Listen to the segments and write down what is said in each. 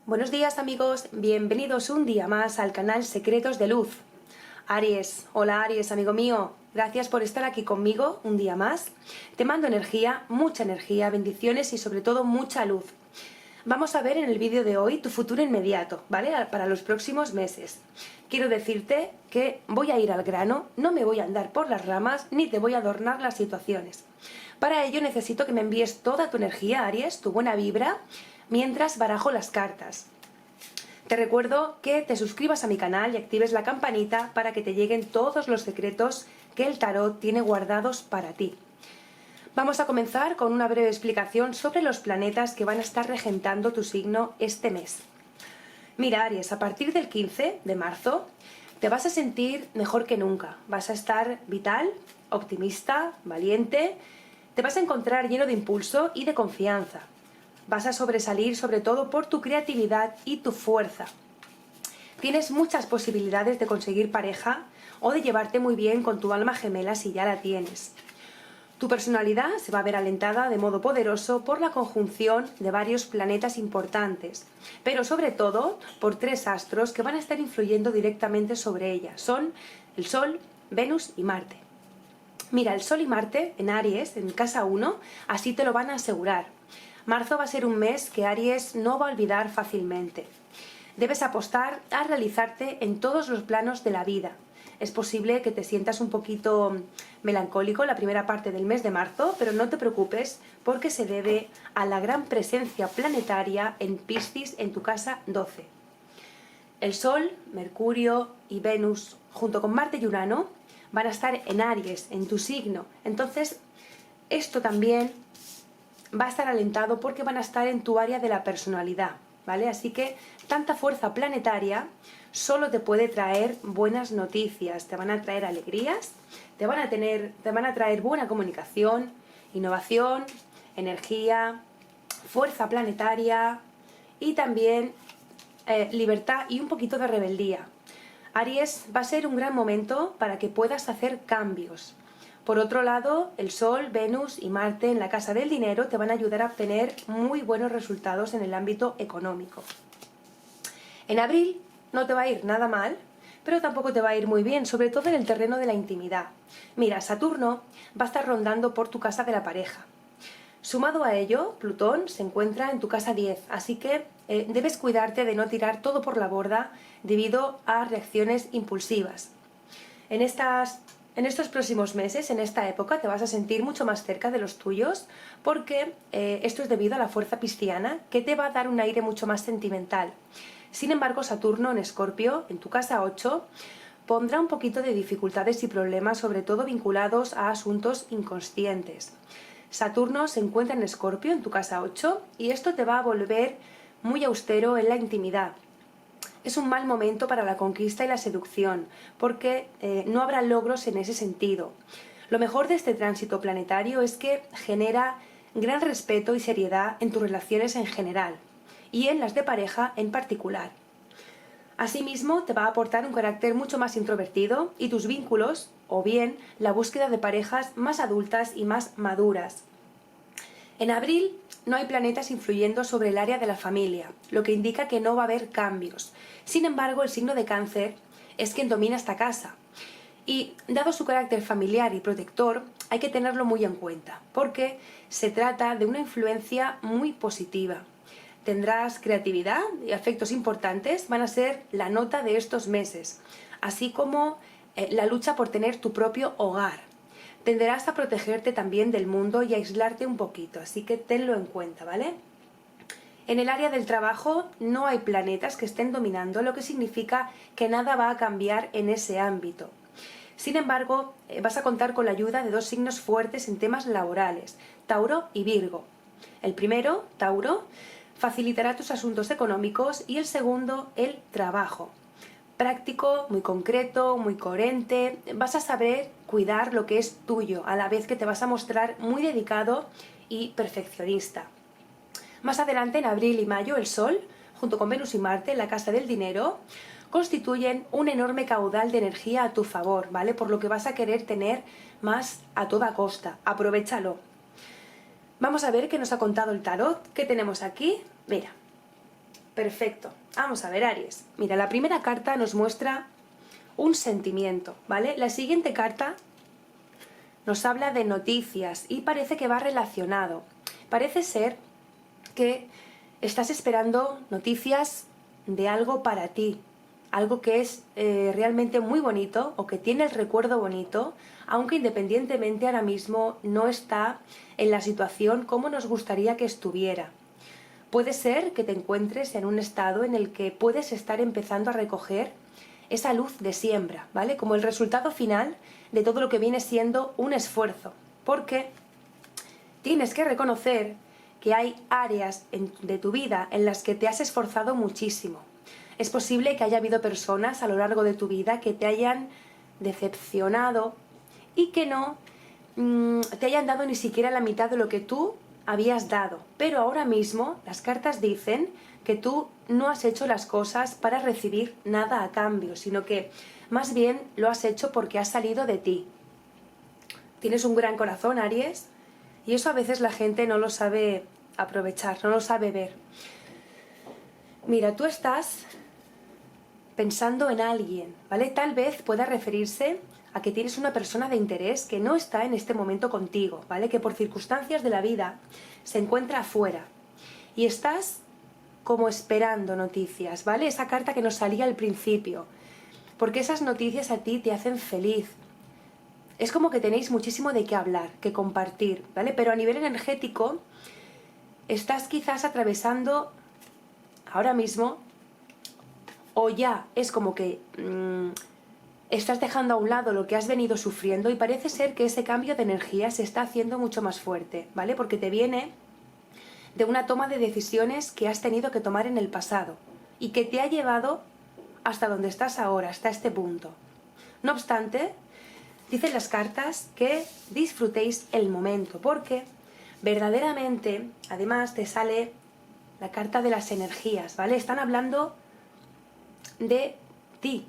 Buenos días amigos, bienvenidos un día más al canal Secretos de Luz. Aries, hola Aries, amigo mío, gracias por estar aquí conmigo un día más. Te mando energía, mucha energía, bendiciones y sobre todo mucha luz. Vamos a ver en el vídeo de hoy tu futuro inmediato, ¿vale? Para los próximos meses. Quiero decirte que voy a ir al grano, no me voy a andar por las ramas ni te voy a adornar las situaciones. Para ello necesito que me envíes toda tu energía, Aries, tu buena vibra, mientras barajo las cartas. Te recuerdo que te suscribas a mi canal y actives la campanita para que te lleguen todos los secretos que el tarot tiene guardados para ti. Vamos a comenzar con una breve explicación sobre los planetas que van a estar regentando tu signo este mes. Mira, Aries, a partir del 15 de marzo te vas a sentir mejor que nunca. Vas a estar vital, optimista, valiente, te vas a encontrar lleno de impulso y de confianza. Vas a sobresalir sobre todo por tu creatividad y tu fuerza. Tienes muchas posibilidades de conseguir pareja o de llevarte muy bien con tu alma gemela si ya la tienes. Tu personalidad se va a ver alentada de modo poderoso por la conjunción de varios planetas importantes, pero sobre todo por tres astros que van a estar influyendo directamente sobre ella. Son el Sol, Venus y Marte. Mira, el Sol y Marte en Aries, en casa 1, así te lo van a asegurar. Marzo va a ser un mes que Aries no va a olvidar fácilmente. Debes apostar a realizarte en todos los planos de la vida. Es posible que te sientas un poquito melancólico la primera parte del mes de marzo, pero no te preocupes porque se debe a la gran presencia planetaria en Piscis en tu casa 12. El Sol, Mercurio y Venus, junto con Marte y Urano, van a estar en Aries, en tu signo. Entonces, esto también va a estar alentado porque van a estar en tu área de la personalidad, ¿vale? Así que tanta fuerza planetaria solo te puede traer buenas noticias, te van a traer alegrías, te van a traer buena comunicación, innovación, energía, fuerza planetaria y también libertad y un poquito de rebeldía. Aries, va a ser un gran momento para que puedas hacer cambios. Por otro lado, el Sol, Venus y Marte en la casa del dinero te van a ayudar a obtener muy buenos resultados en el ámbito económico. En abril no te va a ir nada mal, pero tampoco te va a ir muy bien, sobre todo en el terreno de la intimidad. Mira, Saturno va a estar rondando por tu casa de la pareja. Sumado a ello, Plutón se encuentra en tu casa 10, así que debes cuidarte de no tirar todo por la borda debido a reacciones impulsivas. En estos próximos meses, en esta época, te vas a sentir mucho más cerca de los tuyos porque esto es debido a la fuerza pisciana que te va a dar un aire mucho más sentimental. Sin embargo, Saturno en Escorpio, en tu casa 8, pondrá un poquito de dificultades y problemas, sobre todo vinculados a asuntos inconscientes. Saturno se encuentra en Escorpio, en tu casa 8, y esto te va a volver muy austero en la intimidad. Es un mal momento para la conquista y la seducción, porque no habrá logros en ese sentido. Lo mejor de este tránsito planetario es que genera gran respeto y seriedad en tus relaciones en general, y en las de pareja en particular. Asimismo, te va a aportar un carácter mucho más introvertido y tus vínculos, o bien la búsqueda de parejas más adultas y más maduras. En abril no hay planetas influyendo sobre el área de la familia, lo que indica que no va a haber cambios. Sin embargo, el signo de Cáncer es quien domina esta casa. Y dado su carácter familiar y protector, hay que tenerlo muy en cuenta, porque se trata de una influencia muy positiva. Tendrás creatividad y afectos importantes, van a ser la nota de estos meses, así como la lucha por tener tu propio hogar. Tenderás a protegerte también del mundo y a aislarte un poquito, así que tenlo en cuenta, ¿vale? En el área del trabajo no hay planetas que estén dominando, lo que significa que nada va a cambiar en ese ámbito. Sin embargo, vas a contar con la ayuda de dos signos fuertes en temas laborales, Tauro y Virgo. El primero, Tauro, facilitará tus asuntos económicos y el segundo, el trabajo. Práctico, muy concreto, muy coherente, vas a saber cuidar lo que es tuyo, a la vez que te vas a mostrar muy dedicado y perfeccionista. Más adelante, en abril y mayo, el Sol, junto con Venus y Marte, en la casa del dinero, constituyen un enorme caudal de energía a tu favor, ¿vale? Por lo que vas a querer tener más a toda costa. Aprovéchalo. Vamos a ver qué nos ha contado el tarot. ¿Qué tenemos aquí? Mira, Perfecto. Vamos a ver, Aries. Mira, la primera carta nos muestra un sentimiento, ¿vale? La siguiente carta nos habla de noticias y parece que va relacionado. Parece ser que estás esperando noticias de algo para ti, algo que es realmente muy bonito o que tiene el recuerdo bonito, aunque independientemente ahora mismo no está en la situación como nos gustaría que estuviera. Puede ser que te encuentres en un estado en el que puedes estar empezando a recoger esa luz de siembra, ¿vale? Como el resultado final de todo lo que viene siendo un esfuerzo, porque tienes que reconocer que hay áreas de tu vida en las que te has esforzado muchísimo. Es posible que haya habido personas a lo largo de tu vida que te hayan decepcionado y que no te hayan dado ni siquiera la mitad de lo que tú habías dado. Pero ahora mismo las cartas dicen que tú no has hecho las cosas para recibir nada a cambio, sino que más bien lo has hecho porque has salido de ti. Tienes un gran corazón, Aries, y eso a veces la gente no lo sabe aprovechar, no lo sabe ver. Mira, tú estás pensando en alguien, ¿vale? Tal vez pueda referirse a que tienes una persona de interés que no está en este momento contigo, ¿vale? Que por circunstancias de la vida se encuentra afuera y estás como esperando noticias, ¿vale? Esa carta que nos salía al principio, porque esas noticias a ti te hacen feliz. Es como que tenéis muchísimo de qué hablar, que compartir, ¿vale? Pero a nivel energético estás quizás atravesando ahora mismo, o ya es como que estás dejando a un lado lo que has venido sufriendo y parece ser que ese cambio de energía se está haciendo mucho más fuerte, ¿vale? Porque te viene de una toma de decisiones que has tenido que tomar en el pasado y que te ha llevado hasta donde estás ahora, hasta este punto. No obstante, dicen las cartas que disfrutéis el momento, porque verdaderamente, además, te sale la carta de las energías, ¿vale? Están hablando de ti.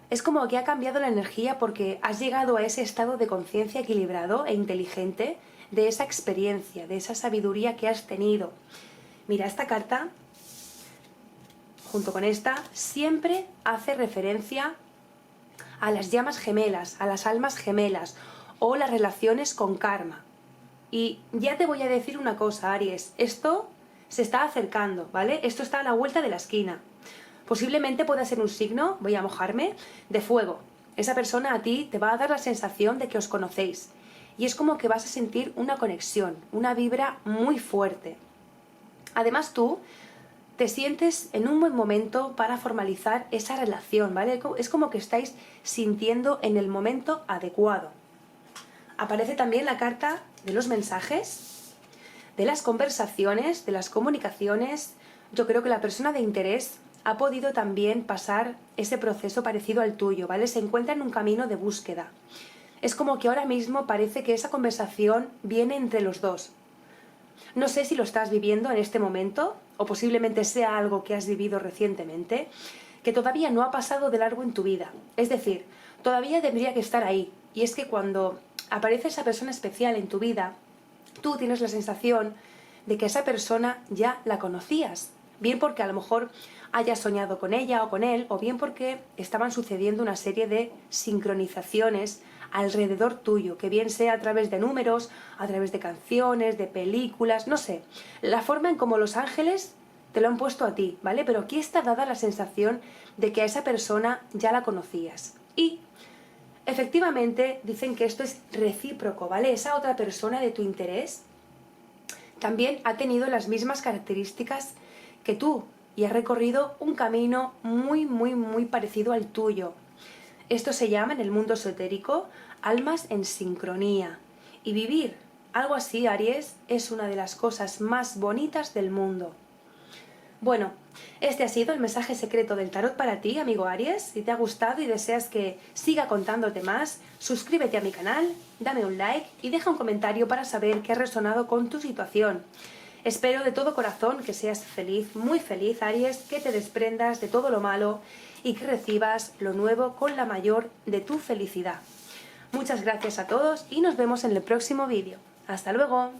Es como que ha cambiado la energía porque has llegado a ese estado de conciencia equilibrado e inteligente de esa experiencia, de esa sabiduría que has tenido. Mira, esta carta, junto con esta, siempre hace referencia a las llamas gemelas, a las almas gemelas o las relaciones con karma. Y ya te voy a decir una cosa, Aries, esto se está acercando, ¿vale? Esto está a la vuelta de la esquina. Posiblemente pueda ser un signo, voy a mojarme, de fuego. Esa persona a ti te va a dar la sensación de que os conocéis. Y es como que vas a sentir una conexión, una vibra muy fuerte. Además tú te sientes en un buen momento para formalizar esa relación, ¿vale? Es como que estáis sintiendo en el momento adecuado. Aparece también la carta de los mensajes, de las conversaciones, de las comunicaciones. Yo creo que la persona de interés ha podido también pasar ese proceso parecido al tuyo, ¿vale? Se encuentra en un camino de búsqueda. Es como que ahora mismo parece que esa conversación viene entre los dos. No sé si lo estás viviendo en este momento, o posiblemente sea algo que has vivido recientemente, que todavía no ha pasado de largo en tu vida. Es decir, todavía tendría que estar ahí. Y es que cuando aparece esa persona especial en tu vida, tú tienes la sensación de que esa persona ya la conocías. Bien porque a lo mejor hayas soñado con ella o con él, o bien porque estaban sucediendo una serie de sincronizaciones alrededor tuyo, que bien sea a través de números, a través de canciones, de películas, no sé, la forma en cómo los ángeles te lo han puesto a ti, ¿vale? Pero aquí está dada la sensación de que a esa persona ya la conocías. Y efectivamente dicen que esto es recíproco, ¿vale? Esa otra persona de tu interés también ha tenido las mismas características que tú y ha recorrido un camino muy parecido al tuyo. Esto se llama en el mundo esotérico almas en sincronía. Y vivir algo así, Aries, es una de las cosas más bonitas del mundo. Bueno, este ha sido el mensaje secreto del tarot para ti, amigo Aries. Si te ha gustado y deseas que siga contándote más, suscríbete a mi canal, dame un like y deja un comentario para saber qué ha resonado con tu situación. Espero de todo corazón que seas feliz, muy feliz, Aries, que te desprendas de todo lo malo y que recibas lo nuevo con la mayor de tu felicidad. Muchas gracias a todos y nos vemos en el próximo vídeo. ¡Hasta luego!